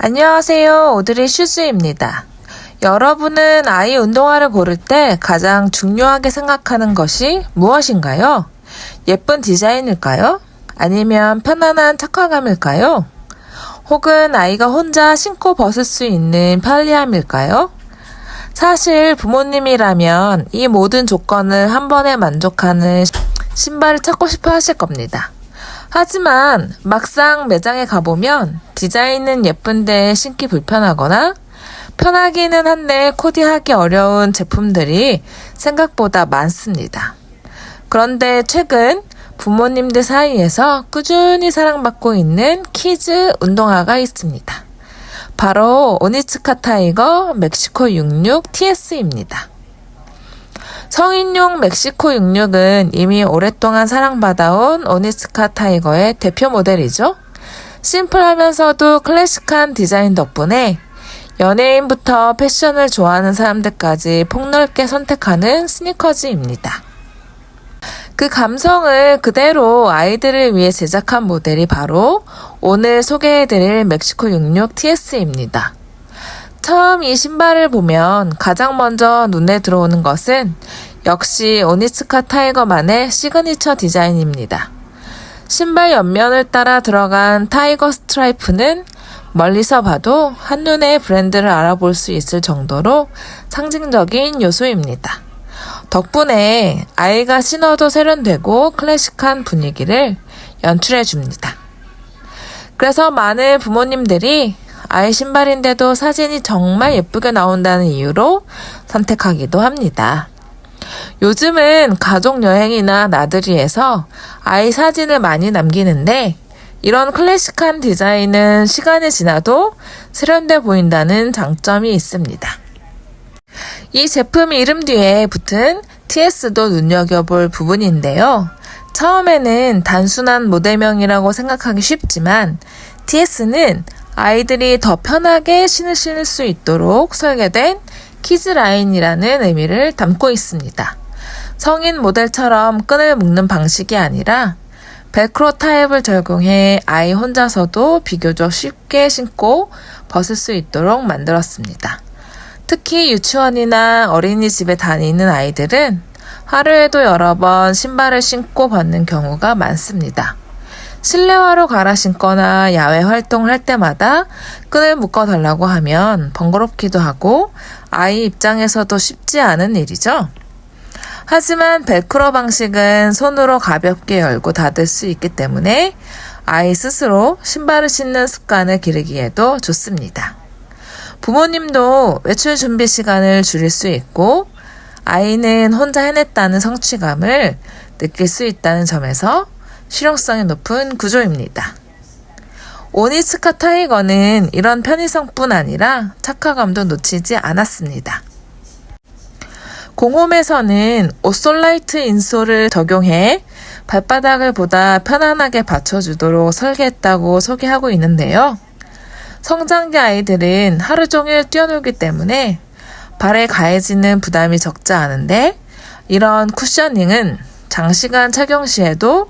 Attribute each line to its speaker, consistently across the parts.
Speaker 1: 안녕하세요. 오드리 슈즈입니다. 여러분은 아이 운동화를 고를 때 가장 중요하게 생각하는 것이 무엇인가요? 예쁜 디자인일까요? 아니면 편안한 착화감일까요? 혹은 아이가 혼자 신고 벗을 수 있는 편리함일까요? 사실 부모님이라면 이 모든 조건을 한 번에 만족하는 신발을 찾고 싶어 하실 겁니다. 하지만 막상 매장에 가보면 디자인은 예쁜데 신기 불편하거나 편하기는 한데 코디하기 어려운 제품들이 생각보다 많습니다. 그런데 최근 부모님들 사이에서 꾸준히 사랑받고 있는 키즈 운동화가 있습니다. 바로 오니츠카 타이거 멕시코 66 TS입니다. 성인용 멕시코 66은 이미 오랫동안 사랑받아온 오니츠카 타이거의 대표 모델이죠. 심플하면서도 클래식한 디자인 덕분에 연예인부터 패션을 좋아하는 사람들까지 폭넓게 선택하는 스니커즈입니다. 그 감성을 그대로 아이들을 위해 제작한 모델이 바로 오늘 소개해드릴 멕시코 66 TS입니다. 처음 이 신발을 보면 가장 먼저 눈에 들어오는 것은 역시 오니츠카 타이거만의 시그니처 디자인입니다. 신발 옆면을 따라 들어간 타이거 스트라이프는 멀리서 봐도 한눈에 브랜드를 알아볼 수 있을 정도로 상징적인 요소입니다. 덕분에 아이가 신어도 세련되고 클래식한 분위기를 연출해줍니다. 그래서 많은 부모님들이 아이 신발인데도 사진이 정말 예쁘게 나온다는 이유로 선택하기도 합니다. 요즘은 가족여행이나 나들이에서 아이 사진을 많이 남기는데 이런 클래식한 디자인은 시간이 지나도 세련돼 보인다는 장점이 있습니다. 이 제품 이름 뒤에 붙은 TS도 눈여겨볼 부분인데요. 처음에는 단순한 모델명이라고 생각하기 쉽지만 TS는 아이들이 더 편하게 신을 수 있도록 설계된 키즈 라인이라는 의미를 담고 있습니다. 성인 모델처럼 끈을 묶는 방식이 아니라 벨크로 타입을 적용해 아이 혼자서도 비교적 쉽게 신고 벗을 수 있도록 만들었습니다. 특히 유치원이나 어린이집에 다니는 아이들은 하루에도 여러 번 신발을 신고 벗는 경우가 많습니다. 실내화로 갈아 신거나 야외 활동을 할 때마다 끈을 묶어달라고 하면 번거롭기도 하고 아이 입장에서도 쉽지 않은 일이죠. 하지만 벨크로 방식은 손으로 가볍게 열고 닫을 수 있기 때문에 아이 스스로 신발을 신는 습관을 기르기에도 좋습니다. 부모님도 외출 준비 시간을 줄일 수 있고 아이는 혼자 해냈다는 성취감을 느낄 수 있다는 점에서 실용성이 높은 구조입니다. 오니츠카 타이거는 이런 편의성뿐 아니라 착화감도 놓치지 않았습니다. 공홈에서는 오솔라이트 인솔을 적용해 발바닥을 보다 편안하게 받쳐주도록 설계했다고 소개하고 있는데요. 성장기 아이들은 하루 종일 뛰어놀기 때문에 발에 가해지는 부담이 적지 않은데 이런 쿠셔닝은 장시간 착용 시에도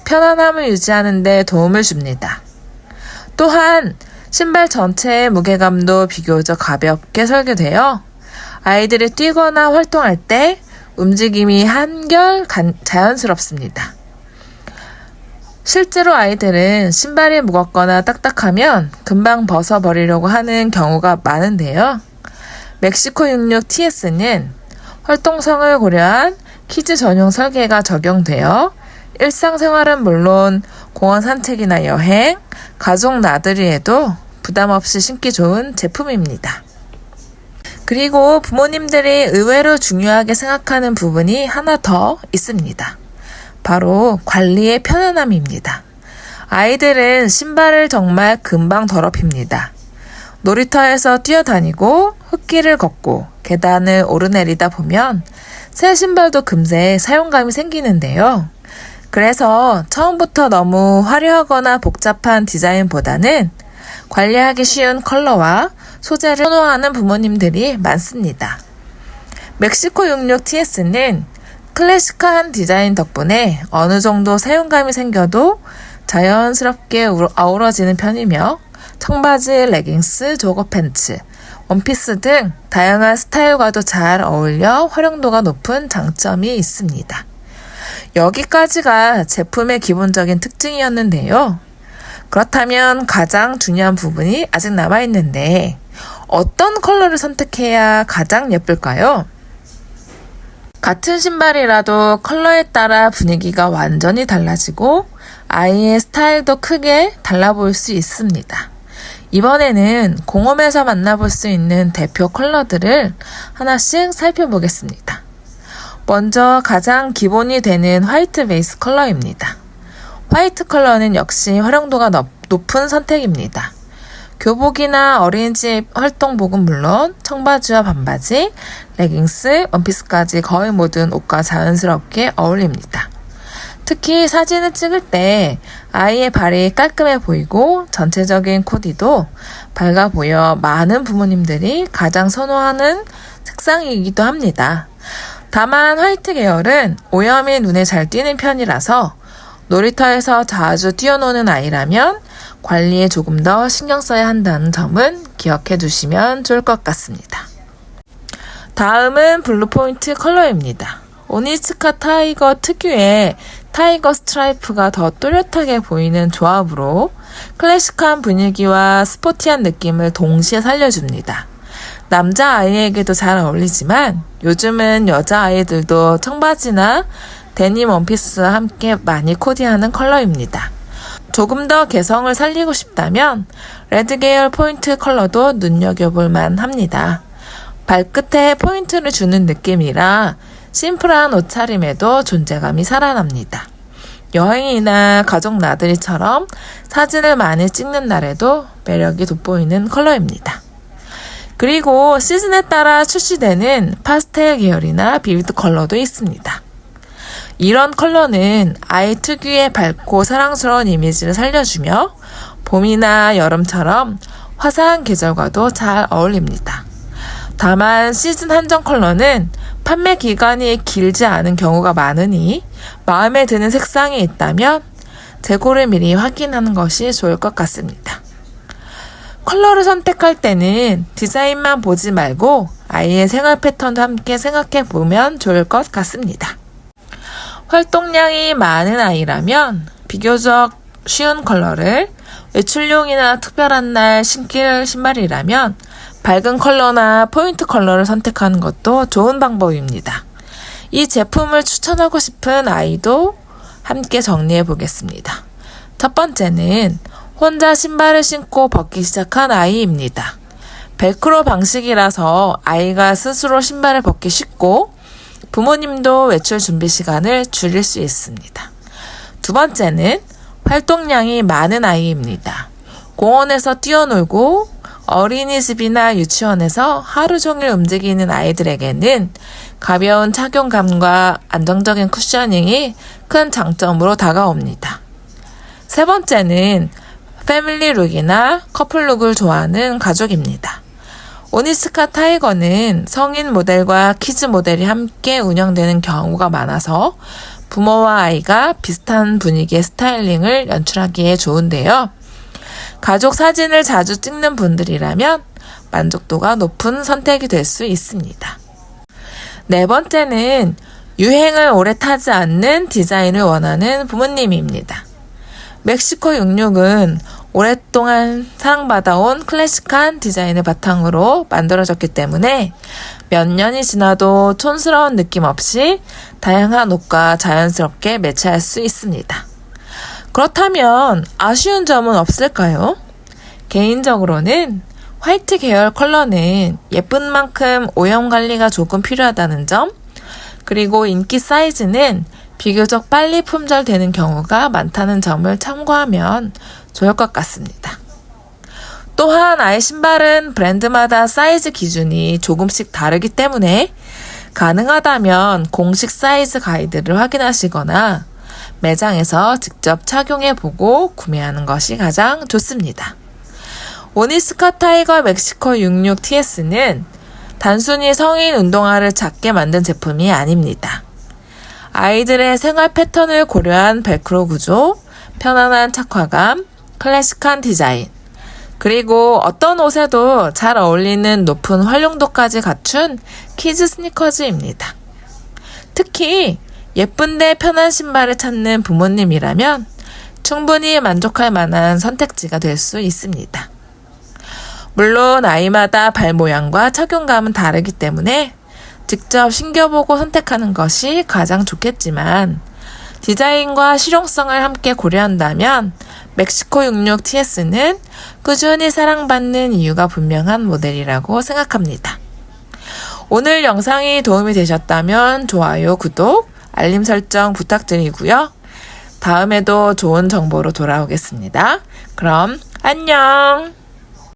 Speaker 1: 편안함을 유지하는 데 도움을 줍니다. 또한 신발 전체의 무게감도 비교적 가볍게 설계되어 아이들이 뛰거나 활동할 때 움직임이 한결 자연스럽습니다. 실제로 아이들은 신발이 무겁거나 딱딱하면 금방 벗어버리려고 하는 경우가 많은데요. 멕시코 66 TS는 활동성을 고려한 키즈 전용 설계가 적용되어 일상생활은 물론 공원 산책이나 여행, 가족 나들이에도 부담 없이 신기 좋은 제품입니다. 그리고 부모님들이 의외로 중요하게 생각하는 부분이 하나 더 있습니다. 바로 관리의 편안함입니다. 아이들은 신발을 정말 금방 더럽힙니다. 놀이터에서 뛰어다니고 흙길을 걷고 계단을 오르내리다 보면 새 신발도 금세 사용감이 생기는데요. 그래서 처음부터 너무 화려하거나 복잡한 디자인보다는 관리하기 쉬운 컬러와 소재를 선호하는 부모님들이 많습니다. 멕시코 66 TS는 클래식한 디자인 덕분에 어느 정도 사용감이 생겨도 자연스럽게 아우러지는 편이며 청바지, 레깅스, 조거 팬츠, 원피스 등 다양한 스타일과도 잘 어울려 활용도가 높은 장점이 있습니다. 여기까지가 제품의 기본적인 특징이었는데요. 그렇다면 가장 중요한 부분이 아직 남아있는데 어떤 컬러를 선택해야 가장 예쁠까요? 같은 신발이라도 컬러에 따라 분위기가 완전히 달라지고 아이의 스타일도 크게 달라 보일 수 있습니다. 이번에는 공홈에서 만나볼 수 있는 대표 컬러들을 하나씩 살펴보겠습니다. 먼저 가장 기본이 되는 화이트 베이스 컬러입니다. 화이트 컬러는 역시 활용도가 높은 선택입니다. 교복이나 어린이집 활동복은 물론 청바지와 반바지, 레깅스, 원피스까지 거의 모든 옷과 자연스럽게 어울립니다. 특히 사진을 찍을 때 아이의 발이 깔끔해 보이고 전체적인 코디도 밝아 보여 많은 부모님들이 가장 선호하는 색상이기도 합니다. 다만 화이트 계열은 오염이 눈에 잘 띄는 편이라서 놀이터에서 자주 뛰어노는 아이라면 관리에 조금 더 신경 써야 한다는 점은 기억해 두시면 좋을 것 같습니다. 다음은 블루 포인트 컬러입니다. 오니츠카 타이거 특유의 타이거 스트라이프가 더 또렷하게 보이는 조합으로 클래식한 분위기와 스포티한 느낌을 동시에 살려줍니다. 남자 아이에게도 잘 어울리지만 요즘은 여자 아이들도 청바지나 데님 원피스와 함께 많이 코디하는 컬러입니다. 조금 더 개성을 살리고 싶다면 레드 계열 포인트 컬러도 눈여겨볼 만합니다. 발끝에 포인트를 주는 느낌이라 심플한 옷차림에도 존재감이 살아납니다. 여행이나 가족 나들이처럼 사진을 많이 찍는 날에도 매력이 돋보이는 컬러입니다. 그리고 시즌에 따라 출시되는 파스텔 계열이나 비비드 컬러도 있습니다. 이런 컬러는 아이 특유의 밝고 사랑스러운 이미지를 살려주며 봄이나 여름처럼 화사한 계절과도 잘 어울립니다. 다만 시즌 한정 컬러는 판매 기간이 길지 않은 경우가 많으니 마음에 드는 색상이 있다면 재고를 미리 확인하는 것이 좋을 것 같습니다. 컬러를 선택할 때는 디자인만 보지 말고 아이의 생활 패턴도 함께 생각해 보면 좋을 것 같습니다. 활동량이 많은 아이라면 비교적 쉬운 컬러를, 외출용이나 특별한 날 신길 신발이라면 밝은 컬러나 포인트 컬러를 선택하는 것도 좋은 방법입니다. 이 제품을 추천하고 싶은 아이도 함께 정리해 보겠습니다. 첫 번째는 혼자 신발을 신고 벗기 시작한 아이입니다. 벨크로 방식이라서 아이가 스스로 신발을 벗기 쉽고 부모님도 외출 준비 시간을 줄일 수 있습니다. 두 번째는 활동량이 많은 아이입니다. 공원에서 뛰어놀고 어린이집이나 유치원에서 하루 종일 움직이는 아이들에게는 가벼운 착용감과 안정적인 쿠셔닝이 큰 장점으로 다가옵니다. 세 번째는 패밀리 룩이나 커플 룩을 좋아하는 가족입니다. 오니츠카 타이거는 성인 모델과 키즈 모델이 함께 운영되는 경우가 많아서 부모와 아이가 비슷한 분위기의 스타일링을 연출하기에 좋은데요. 가족 사진을 자주 찍는 분들이라면 만족도가 높은 선택이 될 수 있습니다. 네 번째는 유행을 오래 타지 않는 디자인을 원하는 부모님입니다. 멕시코 66은 오랫동안 사랑받아온 클래식한 디자인을 바탕으로 만들어졌기 때문에 몇 년이 지나도 촌스러운 느낌 없이 다양한 옷과 자연스럽게 매치할 수 있습니다. 그렇다면 아쉬운 점은 없을까요? 개인적으로는 화이트 계열 컬러는 예쁜 만큼 오염 관리가 조금 필요하다는 점, 그리고 인기 사이즈는 비교적 빨리 품절되는 경우가 많다는 점을 참고하면 좋을 것 같습니다. 또한 아이 신발은 브랜드마다 사이즈 기준이 조금씩 다르기 때문에 가능하다면 공식 사이즈 가이드를 확인하시거나 매장에서 직접 착용해보고 구매하는 것이 가장 좋습니다. 오니츠카 타이거 멕시코 66TS는 단순히 성인 운동화를 작게 만든 제품이 아닙니다. 아이들의 생활 패턴을 고려한 벨크로 구조, 편안한 착화감, 클래식한 디자인, 그리고 어떤 옷에도 잘 어울리는 높은 활용도까지 갖춘 키즈 스니커즈입니다. 특히 예쁜데 편한 신발을 찾는 부모님이라면 충분히 만족할 만한 선택지가 될 수 있습니다. 물론 아이마다 발 모양과 착용감은 다르기 때문에 직접 신겨보고 선택하는 것이 가장 좋겠지만 디자인과 실용성을 함께 고려한다면 멕시코 66TS는 꾸준히 사랑받는 이유가 분명한 모델이라고 생각합니다. 오늘 영상이 도움이 되셨다면 좋아요, 구독, 알림 설정 부탁드리고요. 다음에도 좋은 정보로 돌아오겠습니다. 그럼 안녕!